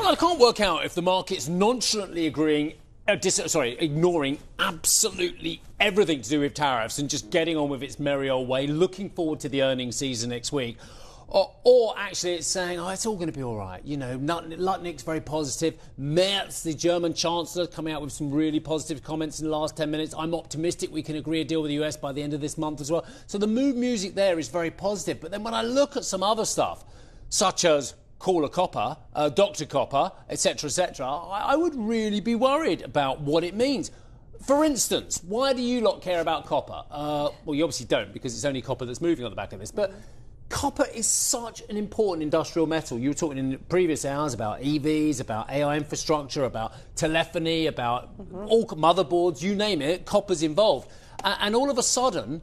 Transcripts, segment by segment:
I can't work out if the market's nonchalantly ignoring absolutely everything to do with tariffs and just getting on with its merry old way, looking forward to the earnings season next week. Or actually it's saying, it's all going to be all right. You know, Lutnick's very positive. Merz, the German Chancellor, coming out with some really positive comments in the last 10 minutes. I'm optimistic we can agree a deal with the US by the end of this month as well. So the mood music there is very positive. But then when I look at some other stuff, such as Caller Copper, Dr. Copper, etc., I would really be worried about what it means. For instance, why do you lot care about copper? Well, you obviously don't, because it's only copper that's moving on the back of this. But copper is such an important industrial metal. You were talking in previous hours about EVs, about AI infrastructure, about telephony, about all motherboards, you name it, copper's involved. And all of a sudden,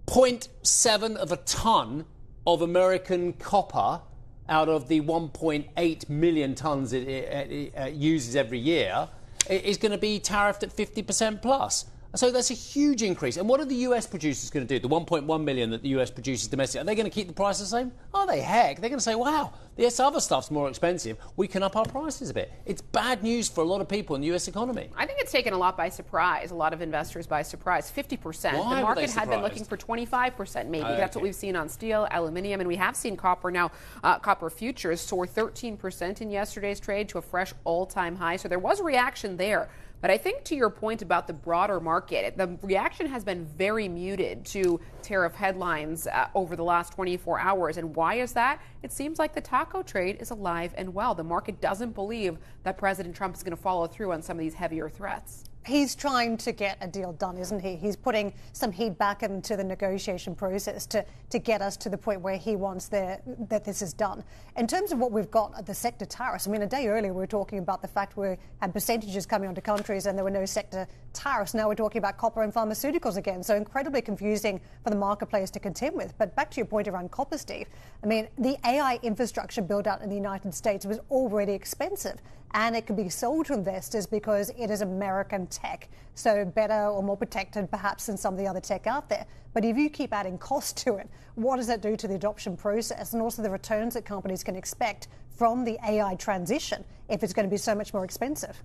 0.7 of a tonne of American copper out of the 1.8 million tonnes it uses every year is going to be tariffed at 50% plus. So that's a huge increase. And what are the US producers going to do? The 1.1 million that the US produces domestically, are they going to keep the price the same? Oh, they heck. They're going to say, wow, this other stuff's more expensive. We can up our prices a bit. It's bad news for a lot of people in the US economy. I think it's taken a lot by surprise, a lot of investors by surprise. 50%. Why the market were had been looking for 25% maybe. That's what we've seen on steel, aluminium, and we have seen copper now. Copper futures soar 13% in yesterday's trade to a fresh all-time high. So there was a reaction there. But I think to your point about the broader market, the reaction has been very muted to tariff headlines over the last 24 hours. And why is that? It seems like the taco trade is alive and well. The market doesn't believe that President Trump is going to follow through on some of these heavier threats. He's trying to get a deal done, isn't he? He's putting some heat back into the negotiation process to get us to the point where he wants that this is done. In terms of what we've got at the sector tariffs, I mean, a day earlier we were talking about the fact we had percentages coming onto countries and there were no sector tariffs. Now we're talking about copper and pharmaceuticals again. So incredibly confusing for the marketplace to contend with. But back to your point around copper, Steve, I mean, the AI infrastructure built out in the United States was already expensive. And it can be sold to investors because it is American tech, so better or more protected perhaps than some of the other tech out there. But if you keep adding cost to it, what does that do to the adoption process and also the returns that companies can expect from the AI transition if it's going to be so much more expensive?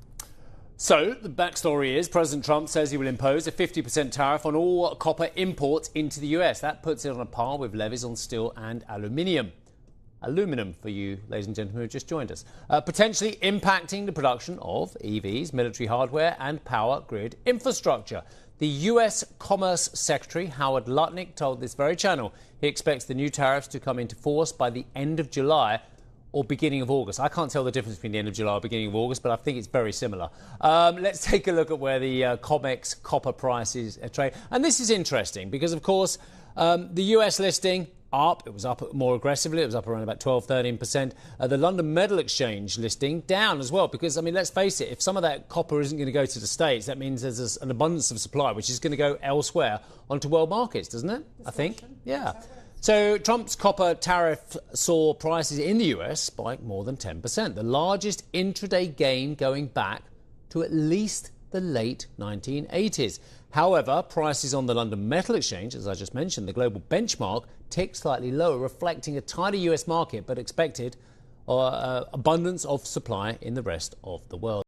So the backstory is President Trump says he will impose a 50% tariff on all copper imports into the US. That puts it on a par with levies on steel and aluminium. Aluminum for you, ladies and gentlemen, who have just joined us, potentially impacting the production of EVs, military hardware and power grid infrastructure. The US Commerce Secretary, Howard Lutnick, told this very channel he expects the new tariffs to come into force by the end of July or beginning of August. I can't tell the difference between the end of July or beginning of August, but I think it's very similar. Let's take a look at where the COMEX copper prices trade. And this is interesting because, of course, the US listing up. It was up more aggressively. It was up around about 12-13%. The London Metal Exchange listing down as well because, I mean, let's face it, if some of that copper isn't going to go to the States, that means there's an abundance of supply which is going to go elsewhere onto world markets, doesn't it? I think. Yeah. So Trump's copper tariff saw prices in the US spike more than 10%, the largest intraday gain going back to at least the late 1980s. However, prices on the London Metal Exchange, as I just mentioned, the global benchmark, ticked slightly lower, reflecting a tighter US market but expected abundance of supply in the rest of the world.